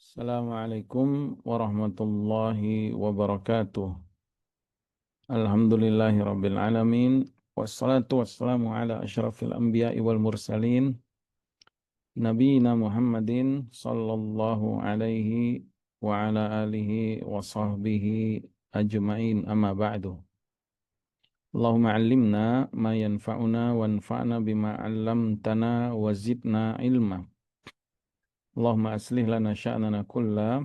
Assalamualaikum warahmatullahi wabarakatuh. Alhamdulillahi rabbil alamin. Wassalatu wassalamu ala asyrafil anbiya'i wal mursalin. Nabiina Muhammadin sallallahu alaihi wa ala alihi wa sahbihi ajma'in amma ba'du. Allahumma allimna ma yanfa'una wanfa'na bima 'allamtana wa zidna ilma. Allahumma aslih lana sya'nana kulla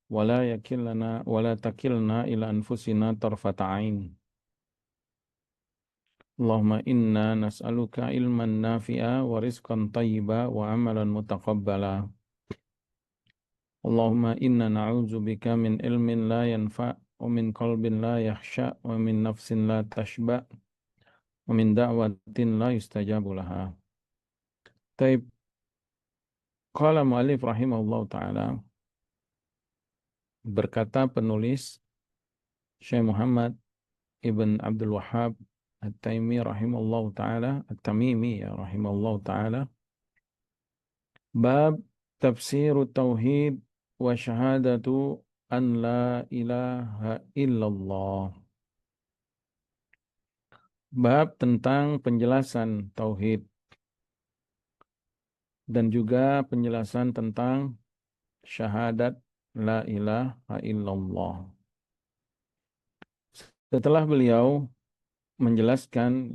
wala takilna ila anfusina tarfata ain. Allahumma inna nas'aluka ilman nafi'a wa rizqan tayyiba wa amalan mutaqabbala. Allahumma inna na'udzubika min ilmin la yanfa' wa min qalbin la yakhsha' wa min nafsin la tashba' wa min da'watin la yustajabu laha. Taib, qala mu'alif rahimahullah ta'ala, berkata penulis Syekh Muhammad Ibn Abdul Wahhab At-Taimi rahimahullah ta'ala, At-Tamimi ya rahimahullah ta'ala, bab tafsir tauhid wa syahadatu an la ilaha illallah. Bab tentang penjelasan tauhid dan juga penjelasan tentang syahadat la ilaha illallah. Setelah beliau menjelaskan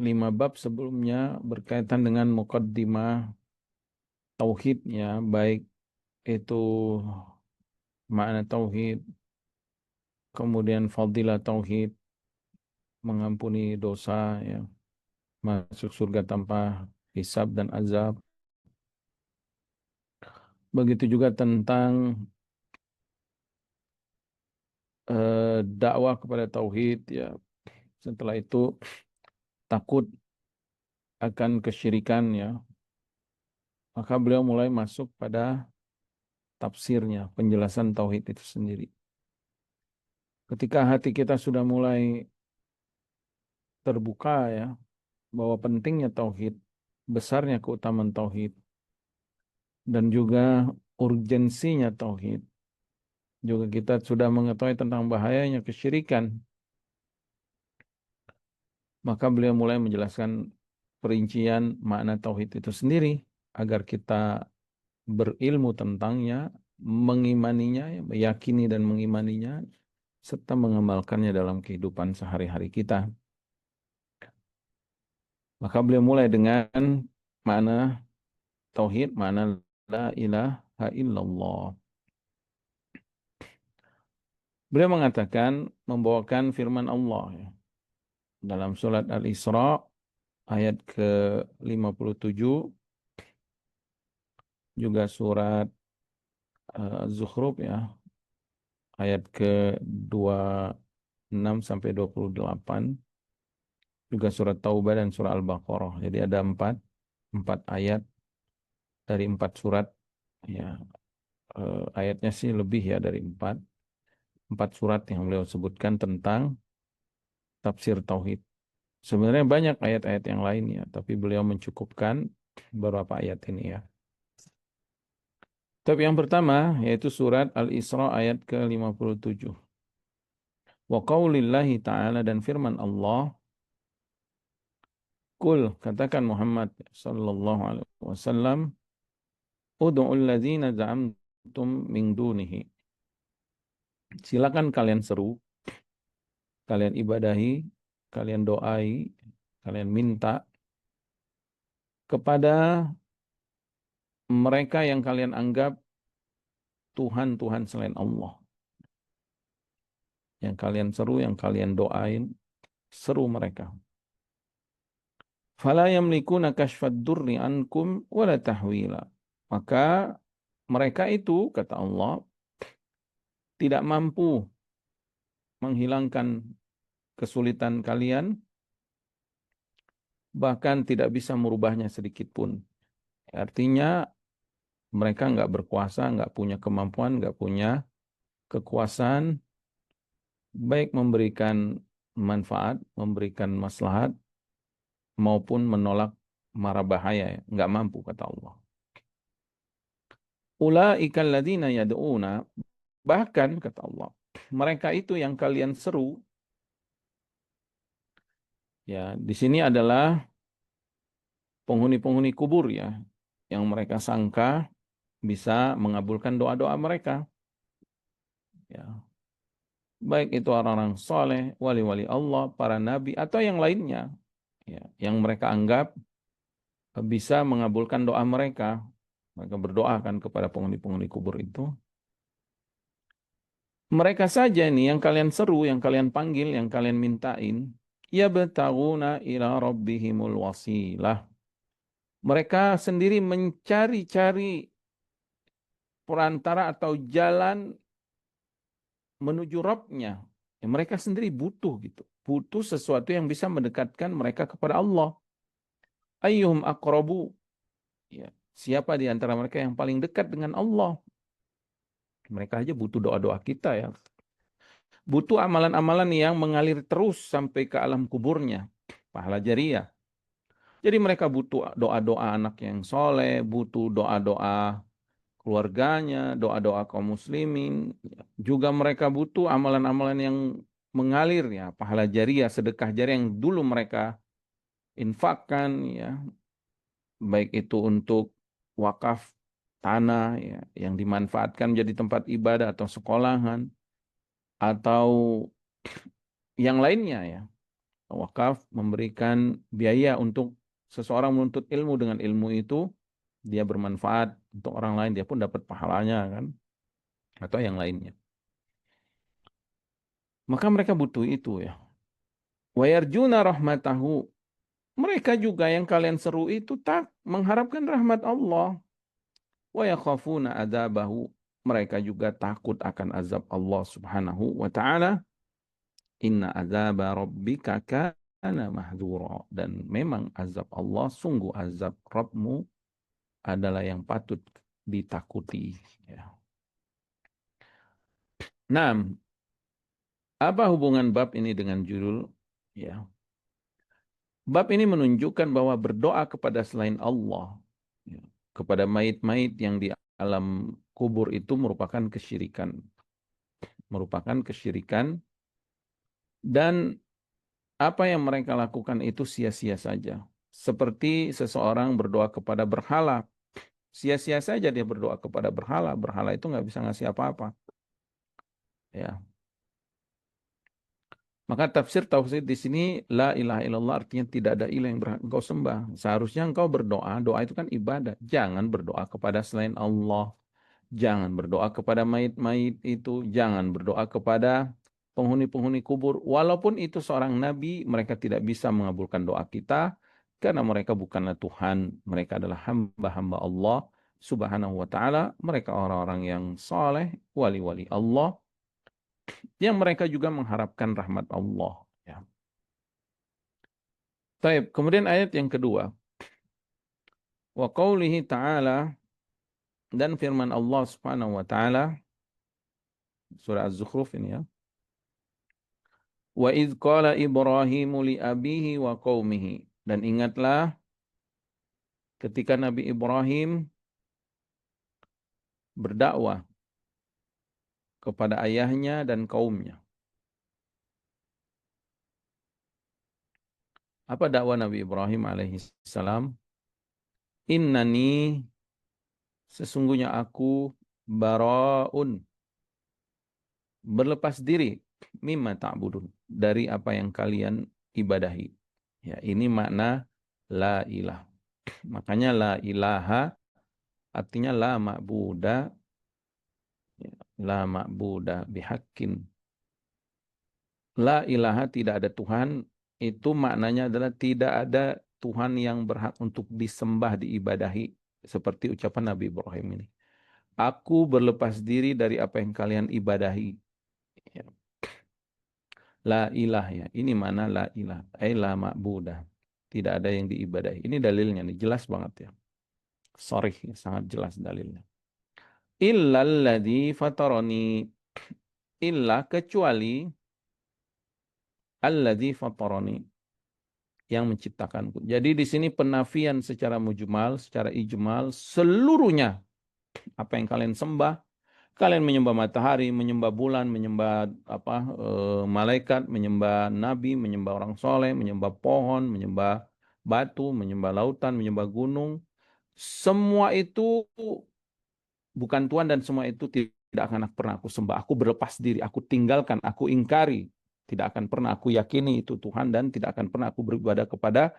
5 bab sebelumnya berkaitan dengan muqaddimah tauhidnya, baik itu makna tauhid, kemudian fadilah tauhid, mengampuni dosa, ya, masuk surga tanpa hisab dan azab. Begitu juga tentang dakwah kepada tauhid, ya. Setelah itu takut akan kesyirikan, ya. Maka beliau mulai masuk pada tafsirnya, penjelasan tauhid itu sendiri. Ketika hati kita sudah mulai terbuka, ya, bahwa pentingnya tauhid, besarnya keutamaan tauhid, dan juga urgensinya tauhid, juga kita sudah mengetahui tentang bahayanya kesyirikan, maka beliau mulai menjelaskan perincian makna tauhid itu sendiri agar kita berilmu tentangnya, mengimaninya, meyakini dan mengimaninya, serta mengamalkannya dalam kehidupan sehari-hari kita. Maka beliau mulai dengan makna tauhid, makna la ilaha illallah. Beliau mengatakan, membawakan firman Allah, ya, dalam surat Al-Isra ayat ke-57, juga surat Zukhruf, ya, ayat ke-26 sampai 28, juga surat Taubah dan surah Al-Baqarah. Jadi ada empat ayat dari 4 surat, ya. Ayatnya sih lebih, ya, dari 4 surat yang beliau sebutkan tentang tafsir tauhid. Sebenarnya banyak ayat-ayat yang lainnya, tapi beliau mencukupkan beberapa ayat ini, ya. Tapi yang pertama yaitu surat Al-Isra ayat ke-57. Wa qaulillahi ta'ala, dan firman Allah, Qul, katakan Muhammad sallallahu alaihi wasallam, ud'ul ladzina za'amtum min dunihi. Silakan kalian seru, kalian ibadahi, kalian doai, kalian minta kepada mereka yang kalian anggap Tuhan-Tuhan selain Allah. Yang kalian seru, yang kalian doain, seru mereka. Fala yamlikuna kashfad durri ankum wala tahwila. Maka mereka itu, kata Allah, tidak mampu menghilangkan kesulitan kalian, bahkan tidak bisa merubahnya sedikit pun. Artinya mereka nggak berkuasa, nggak punya kemampuan, nggak punya kekuasaan, baik memberikan manfaat, memberikan maslahat, maupun menolak mara bahaya. Nggak mampu, kata Allah. Ulaikal ladzina yad'una, bahkan kata Allah, mereka itu yang kalian seru. Ya, di sini adalah penghuni-penghuni kubur ya, yang mereka sangka bisa mengabulkan doa-doa mereka. Ya, baik itu orang-orang soleh, wali-wali Allah, para nabi, atau yang lainnya, ya, yang mereka anggap bisa mengabulkan doa mereka. Mereka berdoakan kepada penghuni-penghuni kubur itu. Mereka saja nih yang kalian seru, yang kalian panggil, yang kalian mintain. Yabtaguna ila rabbihimul wasilah. Mereka sendiri mencari-cari perantara atau jalan menuju Rabb-nya. Ya, mereka sendiri butuh gitu. Butuh sesuatu yang bisa mendekatkan mereka kepada Allah. Ayyuhum aqrabu. Ya, siapa di antara mereka yang paling dekat dengan Allah? Mereka aja butuh doa-doa kita ya. Butuh amalan-amalan yang mengalir terus sampai ke alam kuburnya. Pahala jariah. Jadi mereka butuh doa-doa anak yang soleh, butuh doa-doa keluarganya, doa-doa kaum muslimin. Juga mereka butuh amalan-amalan yang mengalir ya, pahala jariah, sedekah jariah yang dulu mereka infakkan ya, baik itu untuk wakaf tanah ya, yang dimanfaatkan menjadi tempat ibadah atau sekolahan atau yang lainnya ya. Wakaf memberikan biaya untuk seseorang menuntut ilmu, dengan ilmu itu dia bermanfaat untuk orang lain, dia pun dapat pahalanya kan, atau yang lainnya. Maka mereka butuh itu ya. Wa yarjuna rahmatahu. Mereka juga yang kalian seru itu tak mengharapkan rahmat Allah. Wa yakhafuna adzabahu. Mereka juga takut akan azab Allah Subhanahu wa taala. Inna adzaba rabbika kana mahdzura. Dan memang azab Allah, sungguh azab Rabbmu adalah yang patut ditakuti. Ya. Nah, apa hubungan bab ini dengan judul? Ya. Bab ini menunjukkan bahwa berdoa kepada selain Allah, ya, kepada mayit-mayit yang di alam kubur itu merupakan kesyirikan. Merupakan kesyirikan, dan apa yang mereka lakukan itu sia-sia saja. Seperti seseorang berdoa kepada berhala. Sia-sia saja dia berdoa kepada berhala. Berhala itu nggak bisa ngasih apa-apa. Ya. Maka tafsir tauhid di sini la ilaha illallah artinya tidak ada ilah yang berhak engkau sembah. Seharusnya engkau berdoa, doa itu kan ibadah. Jangan berdoa kepada selain Allah. Jangan berdoa kepada mayit-mayit itu, jangan berdoa kepada penghuni-penghuni kubur. Walaupun itu seorang nabi, mereka tidak bisa mengabulkan doa kita karena mereka bukanlah Tuhan, mereka adalah hamba-hamba Allah Subhanahu wa taala. Mereka orang-orang yang soleh, wali-wali Allah, yang mereka juga mengharapkan rahmat Allah. Ya. Taib. Kemudian ayat yang kedua. Wa qawlihi ta'ala, dan firman Allah Subhanahu wa taala, surah Az-Zukhruf ini ya. Wa idz qala Ibrahimu li abihi wa qaumihi. Dan ingatlah ketika Nabi Ibrahim berdakwah kepada ayahnya dan kaumnya. Apa dakwah Nabi Ibrahim alaihi salam? Innani, sesungguhnya aku, baraun, berlepas diri, mimma ta'budun, dari apa yang kalian ibadahi. Ya, ini makna la ilah. Makanya la ilaha artinya la ma'buda, la ma'buda bihaqqin. La ilaha, tidak ada Tuhan, itu maknanya adalah tidak ada Tuhan yang berhak untuk disembah, diibadahi. Seperti ucapan Nabi Ibrahim ini. Aku berlepas diri dari apa yang kalian ibadahi. Ya. La ilah ya. Ini mana la ilah. La ma'budah. Tidak ada yang diibadahi. Ini dalilnya nih. Jelas banget ya. Sorry, sangat jelas dalilnya. Illalladzi fatarani. Illa, kecuali alladzi fatarani, yang menciptakanku. Jadi di sini penafian secara mujmal, secara ijmal, seluruhnya apa yang kalian sembah. Kalian menyembah matahari, menyembah bulan, menyembah malaikat, menyembah nabi, menyembah orang soleh, menyembah pohon, menyembah batu, menyembah lautan, menyembah gunung. Semua itu bukan Tuhan dan semua itu tidak akan pernah aku sembah. Aku berlepas diri, aku tinggalkan, aku ingkari. Tidak akan pernah aku yakini itu Tuhan dan tidak akan pernah aku beribadah kepada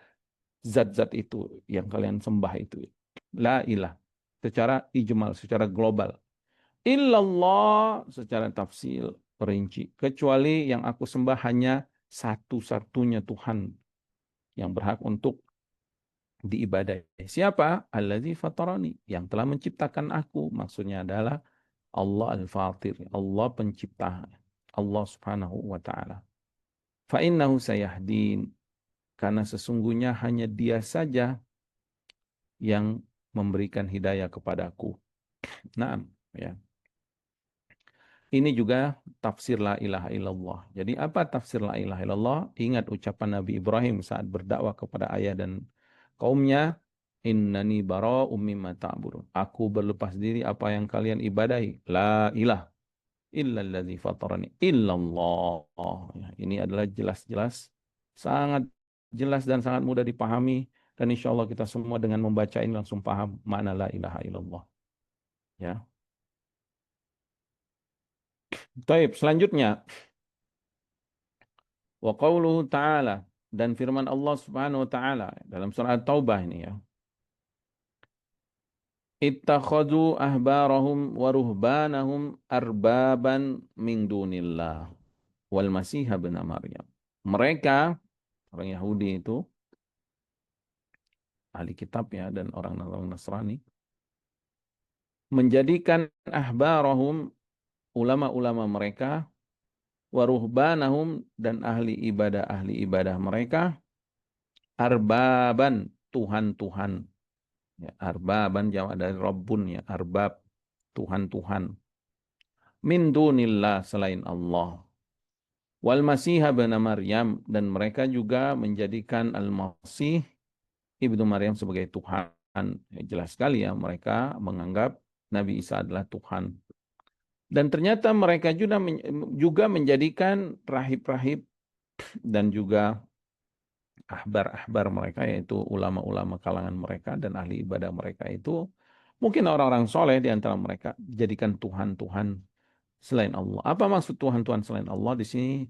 zat-zat itu yang kalian sembah itu. La ilah. Secara ijmal, secara global. Illallah secara tafsil perinci. Kecuali yang aku sembah hanya satu-satunya Tuhan yang berhak untuk diibadahi. Siapa? Allazi fatarani, yang telah menciptakan aku. Maksudnya adalah Allah Al-Fatir, Allah pencipta, Allah Subhanahu wa taala. Fa innahu sayahdin, karena sesungguhnya hanya Dia saja yang memberikan hidayah kepadaku. Naam, ya. Ini juga tafsir la ilaha illallah. Jadi apa tafsir la ilaha illallah? Ingat ucapan Nabi Ibrahim saat berdakwah kepada ayah dan kaumnya, innani bara'um mimma ta'budun. Aku berlepas diri apa yang kalian ibadahi. La ilah illalladzi fatarani illallah. Ya, ini adalah jelas-jelas, sangat jelas dan sangat mudah dipahami, dan insya Allah kita semua dengan membaca ini langsung paham makna la ilaha illallah. Ya. Baik, selanjutnya wa qauluhu ta'ala, dan firman Allah Subhanahu wa taala dalam surah At-Taubah ini ya. Ittakhadhu ahbarahum wa ruhbanahum arbaban min dunillah wal masih ibn Maryam. Mereka orang Yahudi itu ahli kitab ya dan orang Nasrani menjadikan ahbarahum ulama-ulama mereka wa ruhbanahum dan ahli ibadah mereka arbaban Tuhan-Tuhan. Ya, arbaban jamak dari Rabbun ya, arbab, Tuhan-Tuhan. Min dunillah selain Allah. Wal Masih ibn Maryam, dan mereka juga menjadikan Al-Masih ibnu Maryam sebagai Tuhan. Ya, jelas sekali ya, mereka menganggap Nabi Isa adalah Tuhan. Dan ternyata mereka juga menjadikan rahib-rahib dan juga ahbar-ahbar mereka, yaitu ulama-ulama kalangan mereka dan ahli ibadah mereka itu mungkin orang-orang soleh di antara mereka, jadikan Tuhan-Tuhan selain Allah. Apa maksud Tuhan-Tuhan selain Allah di sini?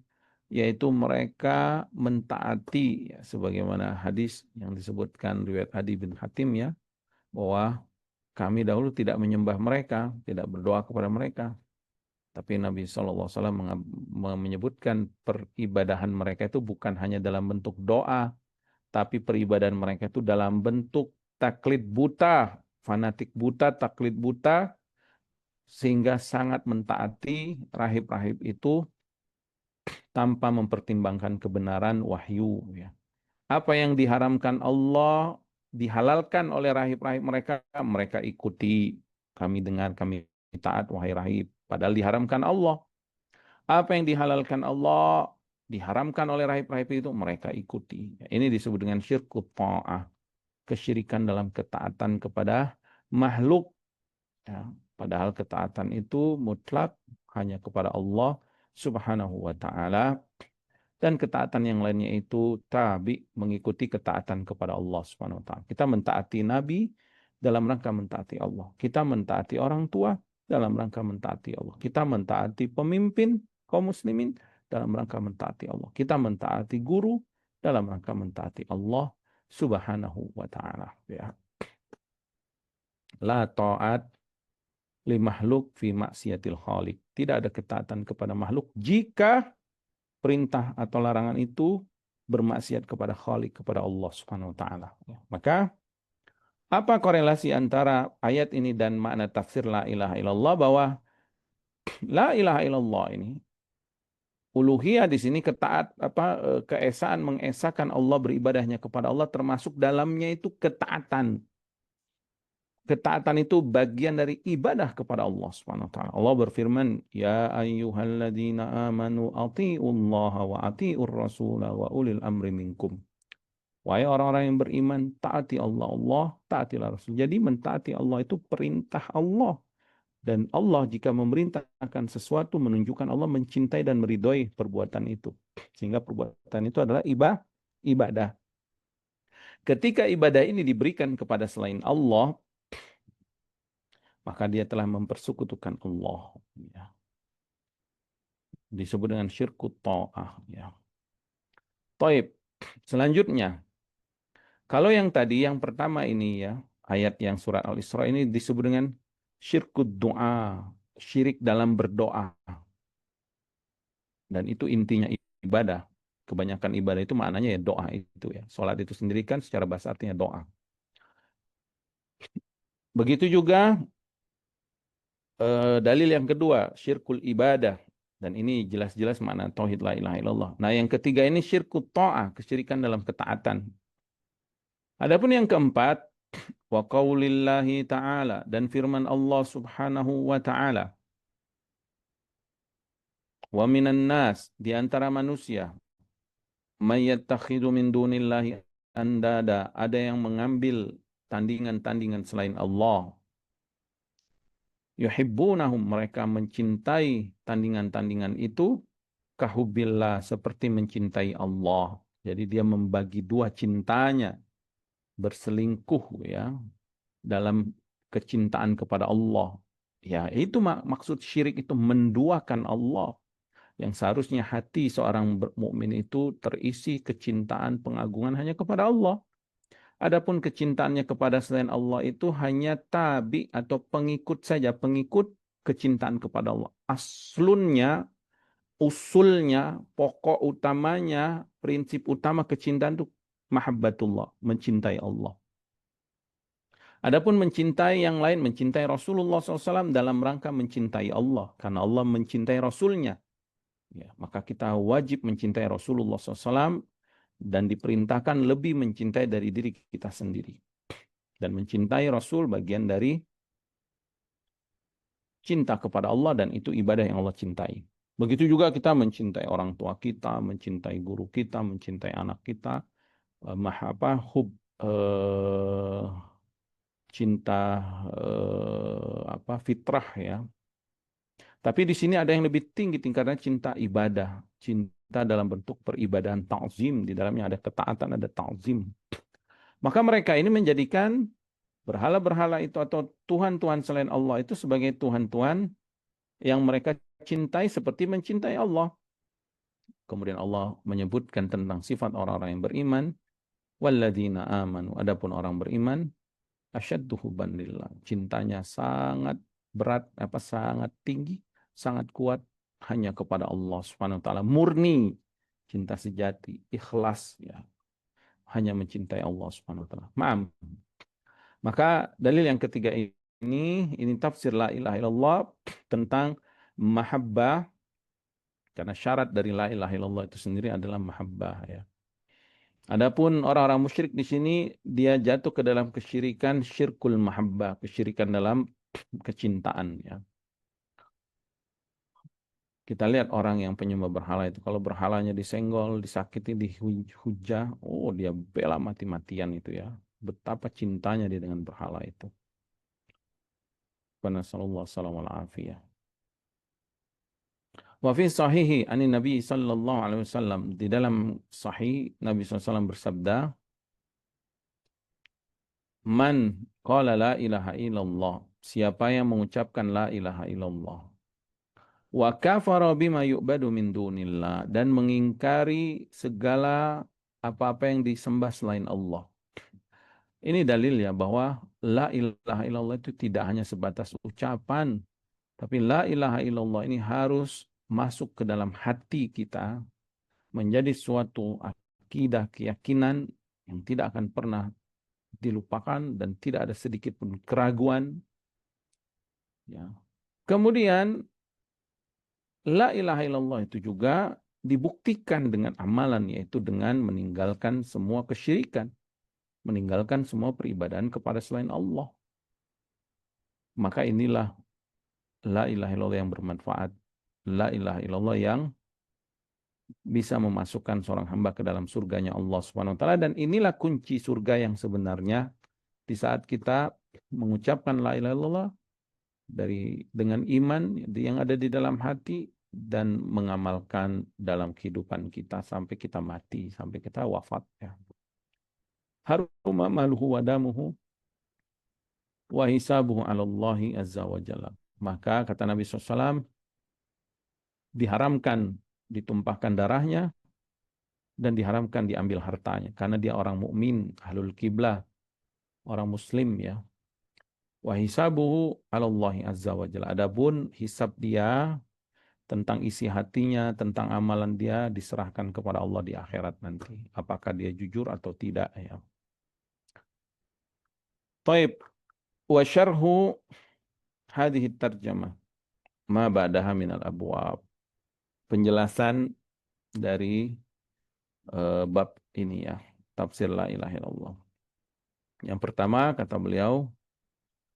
Yaitu mereka mentaati ya, sebagaimana hadis yang disebutkan riwayat Adi bin Hatim ya, bahwa kami dahulu tidak menyembah mereka, tidak berdoa kepada mereka. Tapi Nabi SAW menyebutkan peribadahan mereka itu bukan hanya dalam bentuk doa, tapi peribadahan mereka itu dalam bentuk taklid buta, fanatik buta, taklid buta, sehingga sangat mentaati rahib-rahib itu tanpa mempertimbangkan kebenaran wahyu. Ya. Apa yang diharamkan Allah, dihalalkan oleh rahib-rahib mereka, mereka ikuti. Kami dengar, kami taat, wahai rahib. Padahal diharamkan Allah. Apa yang dihalalkan Allah, diharamkan oleh rahib-rahib itu, mereka ikuti. Ini disebut dengan syirkut ta'ah. Kesyirikan dalam ketaatan kepada makhluk. Ya. Padahal ketaatan itu mutlak hanya kepada Allah Subhanahu wa ta'ala. Dan ketaatan yang lainnya itu tabi, mengikuti ketaatan kepada Allah Subhanahu wa ta'ala. Kita mentaati Nabi dalam rangka mentaati Allah. Kita mentaati orang tua dalam rangka mentaati Allah. Kita mentaati pemimpin kaum muslimin dalam rangka mentaati Allah. Kita mentaati guru dalam rangka mentaati Allah Subhanahu wa ta'ala. Ya. La ta'at li makhluk fi maksiatil khaliq. Tidak ada ketaatan kepada makhluk jika perintah atau larangan itu bermaksiat kepada Khalik, kepada Allah Subhanahu wa taala. Maka apa korelasi antara ayat ini dan makna tafsir la ilaha illallah, bahwa la ilaha illallah ini uluhiyah di sini keesaan, mengesahkan Allah, beribadahnya kepada Allah, termasuk dalamnya itu ketaatan. Ketaatan itu bagian dari ibadah kepada Allah Subhanahu wa taala. Allah berfirman, "Ya ayyuhalladzina amanu athi'ullaha wa athi'ur rasula wa ulil amri minkum." Wahai orang-orang yang beriman, taati Allah, taatilah Rasul. Jadi mentaati Allah itu perintah Allah. Dan Allah jika memerintahkan sesuatu menunjukkan Allah mencintai dan meridhoi perbuatan itu. Sehingga perbuatan itu adalah ibadah. Ketika ibadah ini diberikan kepada selain Allah, maka dia telah mempersekutukan Allah. Ya. Disebut dengan syirkut ta'ah. Ya. Taib. Selanjutnya, kalau yang tadi, yang pertama ini ya, ayat yang surat Al-Isra ini disebut dengan syirkut doa, syirik dalam berdoa. Dan itu intinya ibadah. Kebanyakan ibadah itu maknanya ya doa itu ya. Salat itu sendiri kan secara bahasa artinya doa. Begitu juga dalil yang kedua, syirkul ibadah. Dan ini jelas-jelas makna tauhid la ilaha illallah. Nah, yang ketiga ini syirkut ta'ah, kesyirikan dalam ketaatan. Adapun yang keempat, wa qaulillahi ta'ala, dan firman Allah Subhanahu wa ta'ala. Wa minan nas, di antara manusia, may yattakhidhu min dunillahi andada, ada yang mengambil tandingan-tandingan selain Allah. Yuhibbunahum, mereka mencintai tandingan-tandingan itu kahubbillah, seperti mencintai Allah. Jadi dia membagi dua cintanya, berselingkuh ya dalam kecintaan kepada Allah. Ya, itu maksud syirik, itu menduakan Allah. Yang seharusnya hati seorang mukmin itu terisi kecintaan, pengagungan hanya kepada Allah. Adapun kecintaannya kepada selain Allah itu hanya tabi atau pengikut saja, pengikut kecintaan kepada Allah. Aslunnya, usulnya, pokok utamanya, prinsip utama kecintaan itu mahabbatullah, mencintai Allah. Adapun mencintai yang lain, mencintai Rasulullah SAW dalam rangka mencintai Allah. Karena Allah mencintai Rasulnya. Ya, maka kita wajib mencintai Rasulullah SAW dan diperintahkan lebih mencintai dari diri kita sendiri. Dan mencintai Rasul bagian dari cinta kepada Allah, dan itu ibadah yang Allah cintai. Begitu juga kita mencintai orang tua kita, mencintai guru kita, mencintai anak kita, cinta fitrah ya. Tapi di sini ada yang lebih tinggi tingkatnya, cinta ibadah, cinta dalam bentuk peribadahan ta'zim, di dalamnya ada ketaatan, ada ta'zim. Maka mereka ini menjadikan berhala-berhala itu atau Tuhan-Tuhan selain Allah itu sebagai Tuhan-Tuhan yang mereka cintai seperti mencintai Allah. Kemudian Allah menyebutkan tentang sifat orang-orang yang beriman. Walladzina amanu. Adapun orang beriman, asyaddu hubban lillah. Cintanya sangat berat, sangat tinggi, sangat kuat hanya kepada Allah Subhanahu wa taala. Murni, cinta sejati, ikhlas ya. Hanya mencintai Allah Subhanahu wa taala. Maaf. Maka dalil yang ketiga ini tafsir la ilaha illallah tentang mahabbah, karena syarat dari la ilaha illallah itu sendiri adalah mahabbah ya. Adapun orang-orang musyrik di sini dia jatuh ke dalam kesyirikan syirkul mahabbah, kesyirikan dalam kecintaan ya. Kita lihat orang yang penyembah berhala itu, kalau berhalanya disenggol, disakiti, dihujah, oh dia bela mati-matian itu ya. Betapa cintanya dia dengan berhala itu. Nasallallahu alaihi wasallam. Wa fi sahihi ani Nabi sallallahu alaihi wasallam, di dalam sahih Nabi SAW bersabda, man qala la ilaha illallah, siapa yang mengucapkan la ilaha illallah, wa kafara bima yu'badu min dunillah, dan mengingkari segala apa-apa yang disembah selain Allah. Ini dalil ya bahwa la ilaha illallah itu tidak hanya sebatas ucapan, tapi la ilaha illallah ini harus masuk ke dalam hati kita, menjadi suatu akidah, keyakinan yang tidak akan pernah dilupakan dan tidak ada sedikit pun keraguan. Ya. Kemudian la ilaha illallah itu juga dibuktikan dengan amalan, yaitu dengan meninggalkan semua kesyirikan, meninggalkan semua peribadahan kepada selain Allah. Maka inilah la ilaha illallah yang bermanfaat, la ilaha illallah yang bisa memasukkan seorang hamba ke dalam surganya Allah Subhanahu wa taala, dan inilah kunci surga yang sebenarnya. Di saat kita mengucapkan la ilaha illallah, dengan iman yang ada di dalam hati dan mengamalkan dalam kehidupan kita sampai kita mati, sampai kita wafat ya. Haruma maluhu wa damuhu wa hisabuhu 'ala Allahi azza wa jalla. Maka kata Nabi SAW, diharamkan ditumpahkan darahnya dan diharamkan diambil hartanya karena dia orang mukmin, ahlul kiblah, orang muslim ya. Wa hisabuhu 'ala Allahi azza wa jalla. Adapun hisab dia tentang isi hatinya, tentang amalan dia diserahkan kepada Allah di akhirat nanti. Apakah dia jujur atau tidak ya. Taib wa syarhu hadhihi tarjamah ma ba'daha minal abwab. Penjelasan dari bab ini ya, tafsir la ilaha illallah. Yang pertama kata beliau,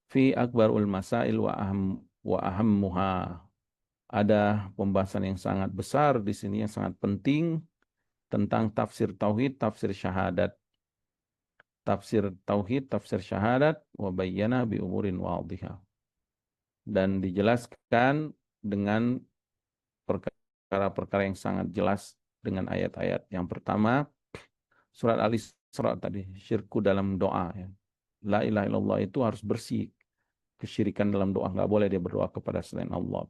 fi akbarul masail wa ahammuha. Ada pembahasan yang sangat besar di sini yang sangat penting tentang tafsir tauhid, tafsir syahadat. Tafsir tauhid, tafsir syahadat wa bayyana bi umurin wadhihah. Dan dijelaskan dengan perkara-perkara yang sangat jelas dengan ayat-ayat. Yang pertama, surat Al-Isra tadi, syirku dalam doa ya. La ilaha illallah itu harus bersih. Kesyirikan dalam doa, nggak boleh dia berdoa kepada selain Allah.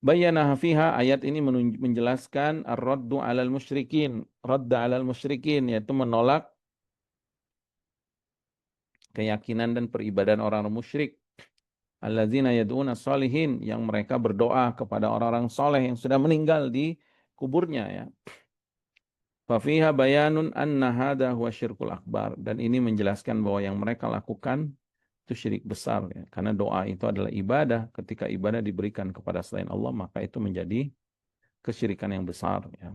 Bayyana fiha, ayat ini menjelaskan ar-raddu 'alal musyrikin, radda 'alal musyrikin, yaitu menolak keyakinan dan peribadahan orang musyrik. Alladzina yad'una shalihin, yang mereka berdoa kepada orang-orang soleh yang sudah meninggal di kuburnya ya. Fa fiha bayanun anna hadha huwa syirkul akbar, dan ini menjelaskan bahwa yang mereka lakukan itu syirik besar ya. Karena doa itu adalah ibadah. Ketika ibadah diberikan kepada selain Allah, maka itu menjadi kesyirikan yang besar ya.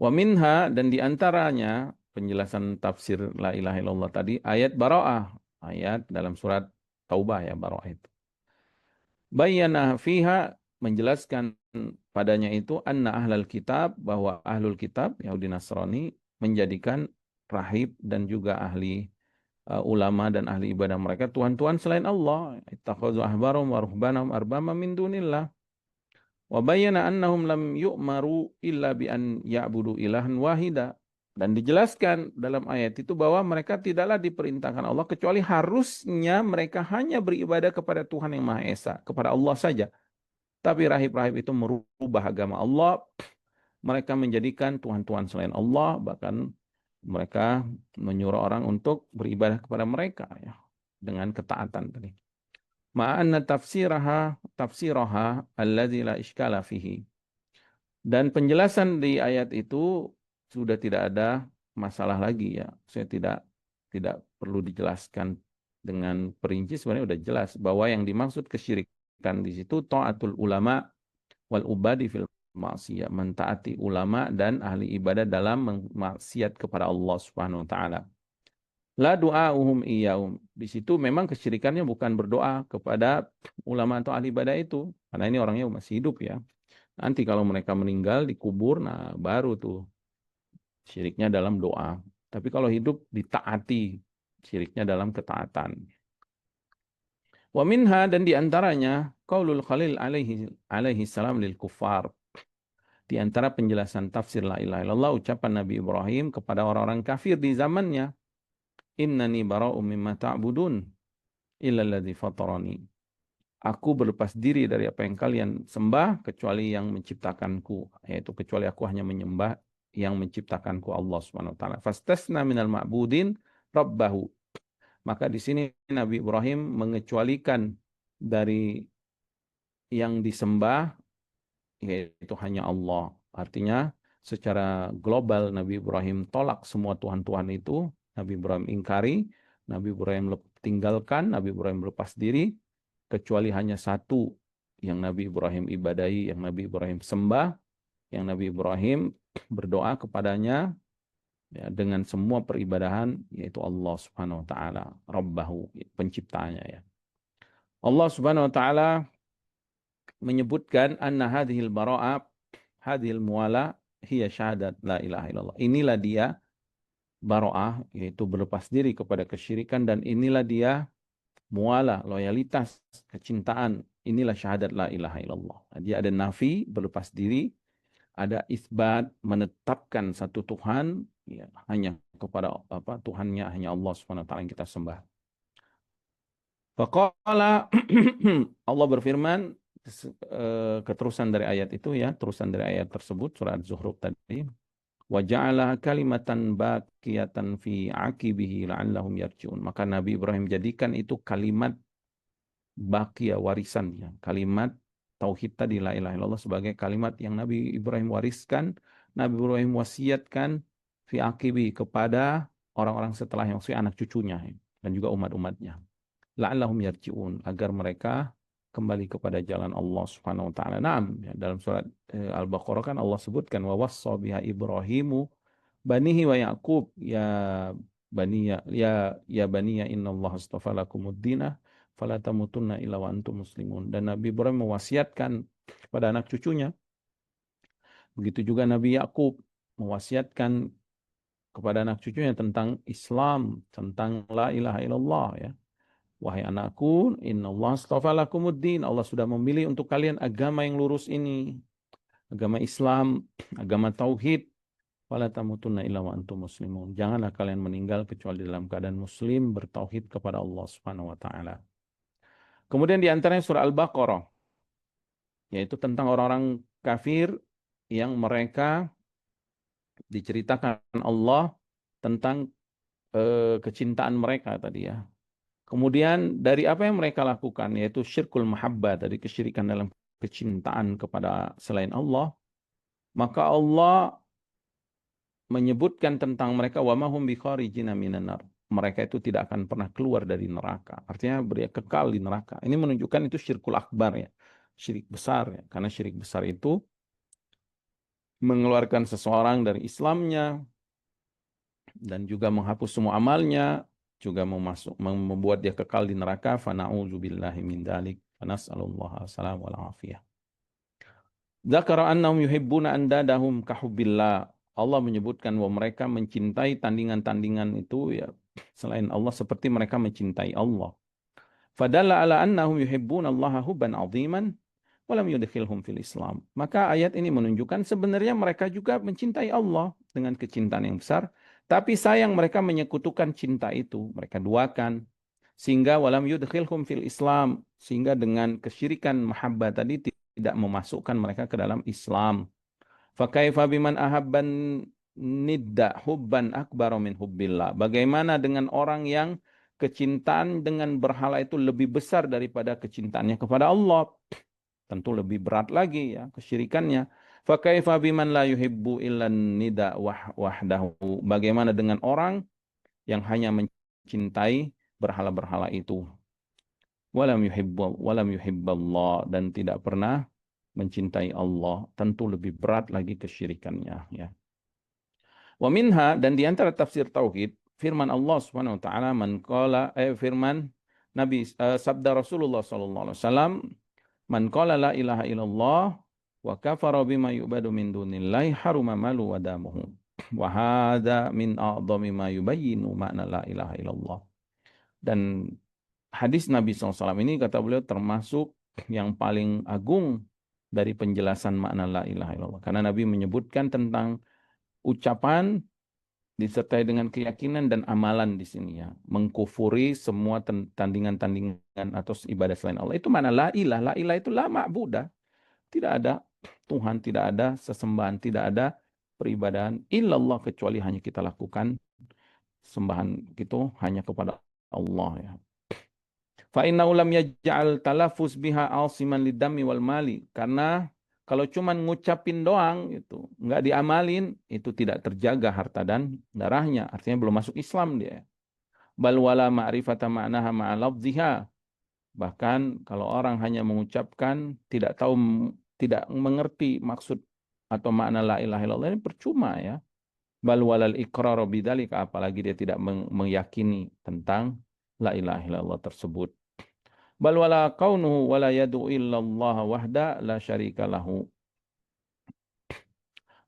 Wa minha, dan diantaranya penjelasan tafsir la ilaha illallah tadi, ayat bara'ah, ayat dalam surat Taubah ya, bara'ah itu. Bayyana fiha, menjelaskan padanya itu anna ahlal kitab, bahwa ahlul kitab Yahudi Nasrani menjadikan rahib dan juga ahli ulama dan ahli ibadah mereka tuhan-tuhan selain Allah. Ittakhadhu ahbarahum wa ruhbanahum arbama min dunillah. Wa bayyana annahum lam yu'maru illa bi an ya'budu ilahan wahida. Dan dijelaskan dalam ayat itu bahwa mereka tidaklah diperintahkan Allah kecuali harusnya mereka hanya beribadah kepada Tuhan yang Maha Esa, kepada Allah saja. Tapi rahib-rahib itu merubah agama Allah. Mereka menjadikan tuhan-tuhan selain Allah, bahkan mereka menyuruh orang untuk beribadah kepada mereka ya, dengan ketaatan tadi. Ma'anna tafsiraha alladzi la iskala fihi. Dan penjelasan di ayat itu sudah tidak ada masalah lagi ya. Saya tidak perlu dijelaskan dengan perinci, sebenarnya sudah jelas bahwa yang dimaksud kesyirikan di situ ta'atul ulama wal ubadi fil maksiyah, mentaati ulama dan ahli ibadah dalam maksiat kepada Allah Subhanahu wa taala. La du'auhum iyyahum. Di situ memang kesyirikannya bukan berdoa kepada ulama atau ahli ibadah itu, karena ini orangnya masih hidup ya. Nanti kalau mereka meninggal dikubur, nah baru tuh syiriknya dalam doa. Tapi kalau hidup ditaati, syiriknya dalam ketaatan. Wa minha, dan diantaranya qaulul Khalil alaihi salam lil kuffar. Di antara penjelasan tafsir la ilaha illallah, ucapan Nabi Ibrahim kepada orang-orang kafir di zamannya, innani bara'um mimma ta'budun illa alladzi fatarani. Aku berlepas diri dari apa yang kalian sembah kecuali yang menciptakanku, yaitu kecuali aku hanya menyembah yang menciptakanku, Allah Subhanahu wa taala. Fastasna minal ma'budin rabbahu. Maka di sini Nabi Ibrahim mengecualikan dari yang disembah, yaitu hanya Allah. Artinya secara global Nabi Ibrahim tolak semua tuhan-tuhan itu. Nabi Ibrahim ingkari, Nabi Ibrahim tinggalkan, Nabi Ibrahim lepas diri, kecuali hanya satu yang Nabi Ibrahim ibadahi, yang Nabi Ibrahim sembah, yang Nabi Ibrahim berdoa kepadanya ya, dengan semua peribadahan, yaitu Allah Subhanahu wa taala, Rabbahu, penciptanya ya. Allah Subhanahu wa taala menyebutkan anna hadhil bara'ah, hadhil muwala hiya syahadat la ilaha illallah. Inilah dia bara'ah, yaitu berlepas diri kepada kesyirikan, dan inilah dia mualah, loyalitas, kecintaan. Inilah syahadat la ilaha illallah. Dia ada nafi, berlepas diri, ada isbat, menetapkan satu Tuhan, ya, hanya kepada Tuhannya hanya Allah Subhanahu wa taala yang kita sembah. Faqala Allah berfirman, keterusan dari ayat itu ya, terusan dari ayat tersebut surat Az-Zukhruf tadi. Wa ja'ala kalimatan baqiyatan fi aqibihi la'allahum yarji'un. Maka Nabi Ibrahim jadikan itu kalimat baqiyah, warisannya. Kalimat tauhid tadi la ilaha illallah sebagai kalimat yang Nabi Ibrahim wariskan, Nabi Ibrahim wasiatkan fi aqibi kepada orang-orang setelah yang anak cucunya dan juga umat-umatnya. La'allahum yarji'un, agar mereka kembali kepada jalan Allah Subhanahu wa taala. Naam, ya, dalam surat Al-Baqarah kan Allah sebutkan wa wassa biha Ibrahimu banihi wa Yaqub ya baniya innallaha astafa lakumud dina fala tamutunna illa wa antum muslimun. Dan Nabi Ibrahim mewasiatkan kepada anak cucunya. Begitu juga Nabi Yaqub mewasiatkan kepada anak cucunya tentang Islam, tentang la ilaha illallah ya. Wahai anakku, innallaha astafa lakumuddin. Allah sudah memilih untuk kalian agama yang lurus ini. Agama Islam, agama tauhid. Wala tamutunna illa wa antum muslimun. Janganlah kalian meninggal kecuali dalam keadaan muslim bertauhid kepada Allah Subhanahu wa taala. Kemudian di antaranya surah Al-Baqarah, yaitu tentang orang-orang kafir yang mereka diceritakan Allah tentang kecintaan mereka tadi ya. Kemudian dari apa yang mereka lakukan, yaitu syirkul mahabbah, dari kesyirikan dalam kecintaan kepada selain Allah, maka Allah menyebutkan tentang mereka wa mahum bikharijina minan nar. Mereka itu tidak akan pernah keluar dari neraka. Artinya kekal di neraka. Ini menunjukkan itu syirkul akbar ya. Syirik besar ya. Karena syirik besar itu mengeluarkan seseorang dari Islamnya dan juga menghapus semua amalnya, juga membuat dia kekal di neraka. Fa na'udzubillahi min dzalik. Fa nas'alullaha as-salam wal afiyah. Dzakara annahum yuhibbuna andadahum kahubbillah. Allah menyebutkan bahwa mereka mencintai tandingan-tandingan itu ya selain Allah seperti mereka mencintai Allah. Fadalla ala annahum yuhibbuna Allah hubban 'aziman wa lam yudkhilhum fil Islam. Maka ayat ini menunjukkan sebenarnya mereka juga mencintai Allah dengan kecintaan yang besar, tapi sayang mereka menyekutukan cinta itu, mereka duakan sehingga walam yudkhilhum fil Islam, sehingga dengan kesyirikan mahabbah tadi tidak memasukkan mereka ke dalam Islam. Fakaifa biman ahabban nidda hubban akbar min hubbillah. Bagaimana dengan orang yang kecintaan dengan berhala itu lebih besar daripada kecintaannya kepada Allah? Tentu lebih berat lagi ya kesyirikannya. Fakaifa biman la yuhibbu illan nida wahdahu. Bagaimana dengan orang yang hanya mencintai berhala-berhala itu? Walam yuhibballah, dan tidak pernah mencintai Allah, tentu lebih berat lagi kesyirikannya ya. Wa minha, dan di antara tafsir tauhid firman Allah Subhanahu wa taala firman Nabi sabda Rasulullah sallallahu alaihi wasallam, man qala la ilaha illallah wa kafara bima yu'badu min dunillahi haruma malu wa damuhu wa hadza min a'dhami ma yubayyinu makna la ilaha illallah. Dan hadis Nabi SAW ini kata beliau termasuk yang paling agung dari penjelasan makna la ilaha illallah. Karena Nabi menyebutkan tentang ucapan disertai dengan keyakinan dan amalan di sini ya. Mengkufuri semua tandingan-tandingan atau ibadah selain Allah. Itu mana la ilah. La ilah itu la ma'budah. Tidak ada Tuhan, tidak ada sesembahan, tidak ada peribadahan illallah, kecuali hanya kita lakukan sembahan itu hanya kepada Allah ya. Fa innahu lam yaj'al talaffuz biha asiman lidami wal mali. Karena kalau cuman ngucapin doang itu nggak diamalin, itu tidak terjaga harta dan darahnya. Artinya belum masuk Islam dia. Bal wala ma'rifata ma'naha ma'a lafziha. Bahkan kalau orang hanya mengucapkan tidak tahu, tidak mengerti maksud atau makna la ilaha illallah, ini percuma ya. Bal walal iqraru bidzalika, apalagi dia tidak meyakini tentang la ilaha illallah tersebut. Bal wala kaunuhu wala yad'u illallah wahda la syarika lahu.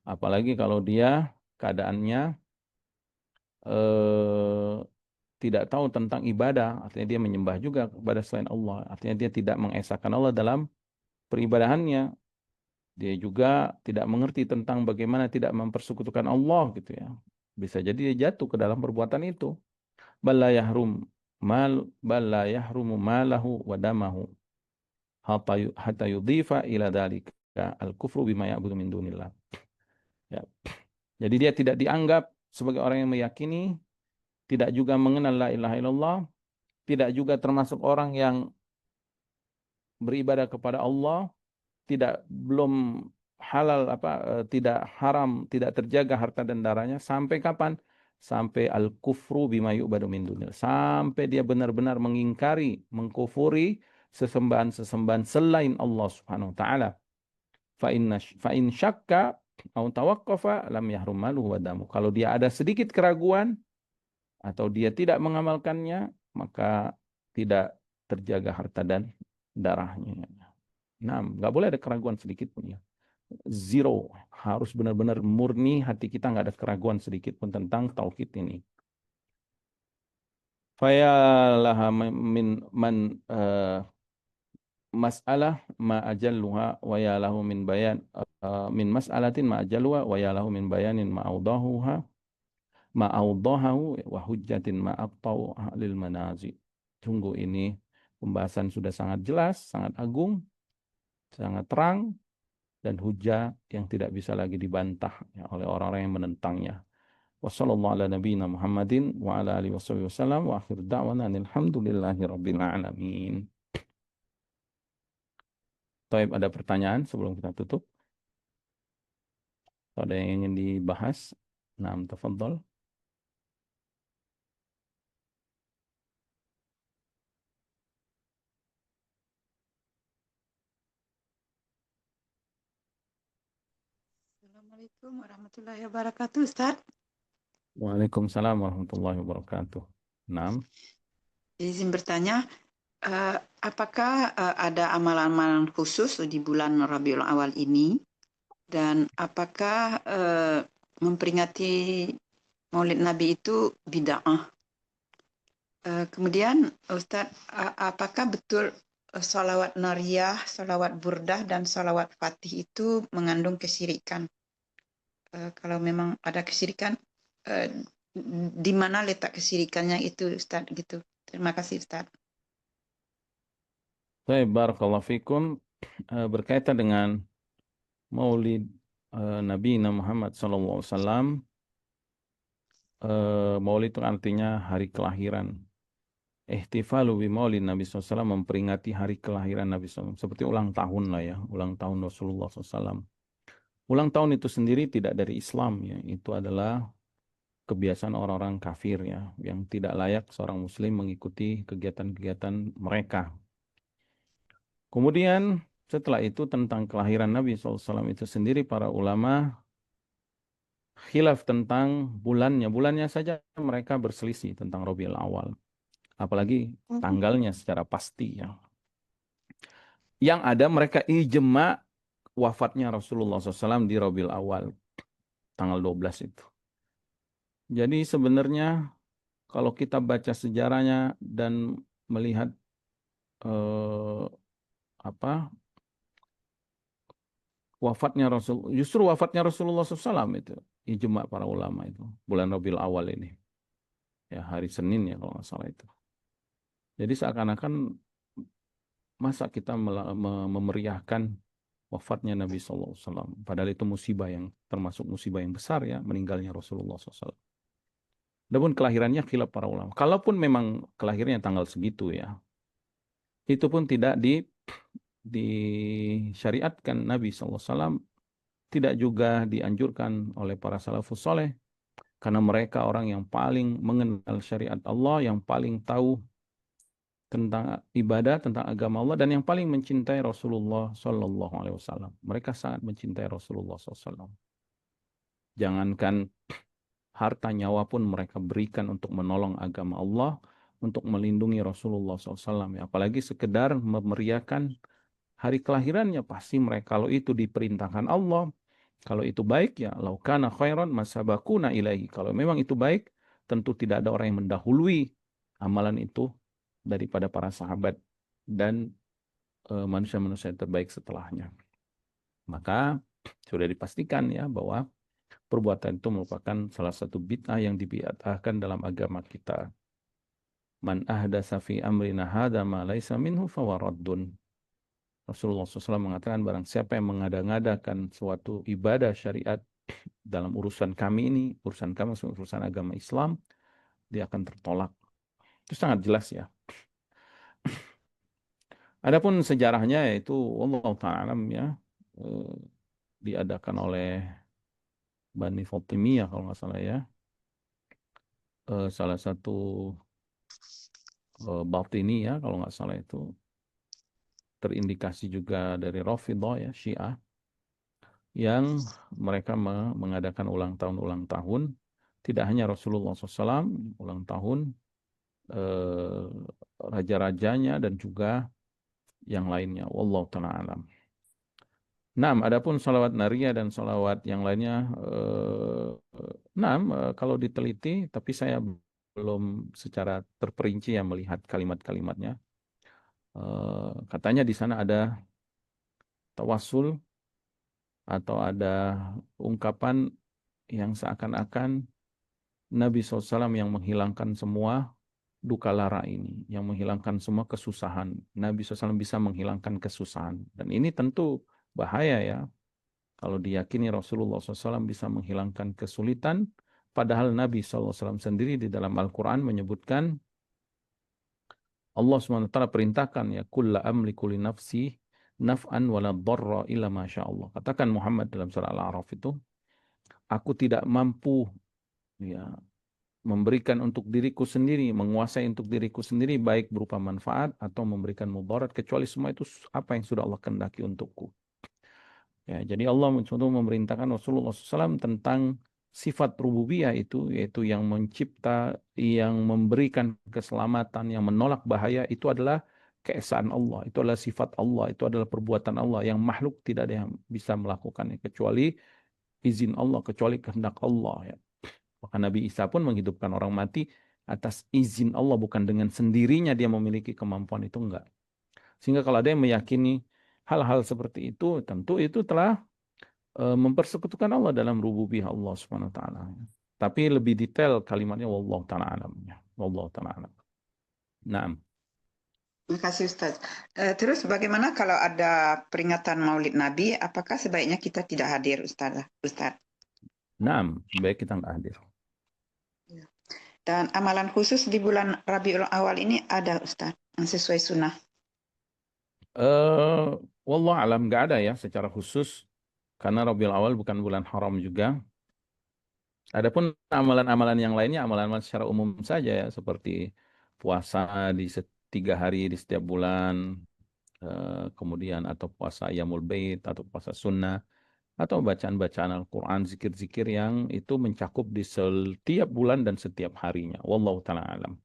Apalagi kalau dia keadaannya tidak tahu tentang ibadah, artinya dia menyembah juga kepada selain Allah. Artinya dia tidak mengesahkan Allah dalam peribadahannya. Dia juga tidak mengerti tentang bagaimana tidak mempersekutukan Allah gitu ya. Bisa jadi dia jatuh ke dalam perbuatan itu. Balla yahrum balla yahrumu malahu wa damahu hatta yudhifa ila dzalika al-kufru bima ya'budu min dunillah. Ya. Jadi dia tidak dianggap sebagai orang yang meyakini, tidak juga mengenal la ilaha illallah, tidak juga termasuk orang yang beribadah kepada Allah, tidak belum halal tidak haram, tidak terjaga harta dan darahnya sampai kapan? Sampai al-kufru bima yu'badu min dunillah. Sampai dia benar-benar mengingkari, mengkufuri sesembahan-sesembahan selain Allah Subhanahu wa taala. Fa in syakka au tawaqqafa lam yahrum maluhu wa damu. Kalau dia ada sedikit keraguan atau dia tidak mengamalkannya, maka tidak terjaga harta dan darahnya. Nah, nggak boleh ada keraguan sedikit pun ya. Zero. Harus benar-benar murni hati kita, nggak ada keraguan sedikit pun tentang tauhid ini. Fayalah min man mas'alah ma ajalluha wa yalahu min bayan min mas'alatin ma ajalluha wa yalahu min bayanin ma awdahuha ma awdahu wa hujjatin ma aqtau lil manazi. Sungguh ini pembahasan sudah sangat jelas, sangat agung, sangat terang, dan hujah yang tidak bisa lagi dibantah ya, oleh orang-orang yang menentangnya. Wassallallahu ala nabiyina Muhammadin wa ala alihi wasallam wa akhir da'wana alhamdulillahi rabbil alamin. Taib, ada pertanyaan sebelum kita tutup? Atau ada yang ingin dibahas? Naam, tafadhol. Assalamualaikum warahmatullahi wabarakatuh, Ustaz. Waalaikumsalam warahmatullahi wabarakatuh. Naam. Izin bertanya, apakah ada amalan-amalan khusus di bulan Rabiul Awal ini? Dan apakah memperingati Maulid Nabi itu bid'ah? Kemudian, Ustaz, apakah betul salawat nariyah, salawat burdah, dan salawat fatih itu mengandung kesyirikan? Kalau memang ada kesyirikan, di mana letak kesyirikannya itu, Ustaz, gitu. Terima kasih, Ustaz. Baik, barakallahu fikum. Berkaitan dengan Maulid Nabi Muhammad SAW, Maulid itu artinya hari kelahiran. Ihtifalu bi Maulid Nabi SAW, memperingati hari kelahiran Nabi SAW. Seperti ulang tahun lah ya, ulang tahun Rasulullah SAW. Ulang tahun itu sendiri tidak dari Islam ya, itu adalah kebiasaan orang-orang kafir ya, yang tidak layak seorang muslim mengikuti kegiatan-kegiatan mereka. Kemudian setelah itu tentang kelahiran Nabi SAW itu sendiri, para ulama khilaf tentang bulannya. Bulannya saja mereka berselisih tentang Rabiul Awal. Apalagi tanggalnya secara pasti ya. Yang ada mereka ijma wafatnya Rasulullah SAW di Rabiul Awal, tanggal 12 itu. Jadi sebenarnya kalau kita baca sejarahnya dan melihat eh, apa justru wafatnya Rasulullah SAW itu ijma para ulama itu bulan Rabiul Awal ini ya, hari Senin ya kalau nggak salah itu. Jadi seakan-akan masa kita memeriahkan wafatnya Nabi SAW, padahal itu musibah yang termasuk musibah yang besar ya, meninggalnya Rasulullah SAW. Adapun kelahirannya khilaf para ulama. Kalaupun memang kelahirannya tanggal segitu ya, itu pun tidak disyariatkan Nabi SAW, tidak juga dianjurkan oleh para salafus soleh, karena mereka orang yang paling mengenal syariat Allah, yang paling tahu tentang ibadah, tentang agama Allah, dan yang paling mencintai Rasulullah SAW. Mereka sangat mencintai Rasulullah SAW. Jangankan harta nyawa pun mereka berikan untuk menolong agama Allah, untuk melindungi Rasulullah SAW. Apalagi sekedar memeriahkan hari kelahirannya, pasti mereka, kalau itu diperintahkan Allah, kalau itu baik ya, laukana khairan masabakuna ilaihi. Kalau memang itu baik, tentu tidak ada orang yang mendahului amalan itu daripada para sahabat dan manusia-manusia terbaik setelahnya. Maka sudah dipastikan ya bahwa perbuatan itu merupakan salah satu bid'ah yang dibid'ahkan dalam agama kita. Man ahdatsa fi amrina hadza ma laisa minhu fawaraddun. Rasulullah SAW mengatakan barang siapa yang mengada-ngadakan suatu ibadah syariat dalam urusan kami ini, urusan kami, urusan agama Islam, dia akan tertolak. Itu sangat jelas ya. Adapun sejarahnya yaitu Allah Ta'ala ya, diadakan oleh Bani Fatimiyah kalau nggak salah ya. Salah satu Batini ya kalau nggak salah itu. Terindikasi juga dari Rafidhah ya, Syiah. Yang mereka mengadakan ulang tahun. Tidak hanya Rasulullah SAW, ulang tahun raja-rajanya dan juga yang lainnya. Wallahu ta'ala alam. Nah, adapun salawat nariyah dan salawat yang lainnya, kalau diteliti, tapi saya belum secara terperinci ya melihat kalimat-kalimatnya. Katanya di sana ada tawasul atau ada ungkapan yang seakan-akan Nabi SAW yang menghilangkan semua duka lara ini, yang menghilangkan semua kesusahan. Nabi SAW bisa menghilangkan kesusahan. Dan ini tentu bahaya ya. Kalau diyakini Rasulullah SAW bisa menghilangkan kesulitan, padahal Nabi SAW sendiri di dalam Al-Quran menyebutkan, Allah SWT perintahkan ya, kulla amliku li nafsi naf'an wala dharra illa masya Allah. Katakan Muhammad dalam surah Al-A'raf itu, aku tidak mampu ya memberikan untuk diriku sendiri, menguasai untuk diriku sendiri, baik berupa manfaat atau memberikan mudarat, kecuali semua itu apa yang sudah Allah kehendaki untukku. Ya, jadi Allah mencoba memerintahkan Rasulullah SAW tentang sifat rububiyah itu, yaitu yang mencipta, yang memberikan keselamatan, yang menolak bahaya, itu adalah keesaan Allah, itu adalah sifat Allah, itu adalah perbuatan Allah yang makhluk tidak ada yang bisa melakukannya kecuali izin Allah, kecuali kehendak Allah. Ya. Maka Nabi Isa pun menghidupkan orang mati atas izin Allah, bukan dengan sendirinya dia memiliki kemampuan itu, enggak. Sehingga kalau ada yang meyakini hal-hal seperti itu, tentu itu telah mempersekutukan Allah dalam rububiyah Allah Subhanahu wa taala. Tapi lebih detail kalimatnya wallahu taala alam. Wallahu taala alam. Naam. Terima kasih Ustaz. Terus bagaimana kalau ada peringatan Maulid Nabi, apakah sebaiknya kita tidak hadir Ustaz? Naam, baik kita nggak hadir. Dan amalan khusus di bulan Rabiul Awal ini ada Ustaz yang sesuai sunnah. Wallahu alam nggak ada ya secara khusus karena Rabiul Awal bukan bulan haram juga. Adapun amalan-amalan yang lainnya, amalan-amalan secara umum saja ya, seperti puasa di 3 hari di setiap bulan, kemudian atau puasa Yaumul Bait atau puasa sunnah, atau bacaan-bacaan Al-Quran, zikir-zikir yang itu mencakup di setiap bulan dan setiap harinya. Wallahu ta'ala alam.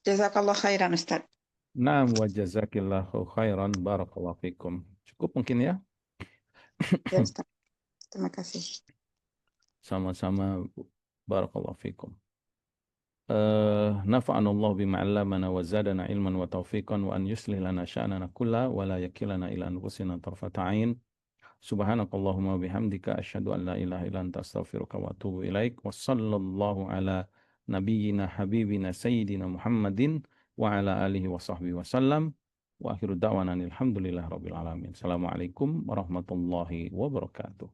Jazakallah khairan Ustaz. Naam wa jazakillahu khairan barakallahu fikum. Cukup mungkin ya? Ya Ustaz. Terima kasih. Sama-sama barakallahu fikum. Nafa'anallahu bima 'allamana wa zadana ilman wa taufiqan wa an yuslih lana sya'nana kulla wa la yakilana ila anfusina tarfata 'ain. Subhanakallahumma bihamdika asyhadu an la ilaha illa anta astaghfiruka wa atubu ilaik. Wa sallallahu ala nabiyyina habibina sayyidina Muhammadin wa ala alihi wa sahbihi wa sallam. Wa akhiru da'wana alhamdulillahi rabbil alamin. Assalamualaikum warahmatullahi wabarakatuh.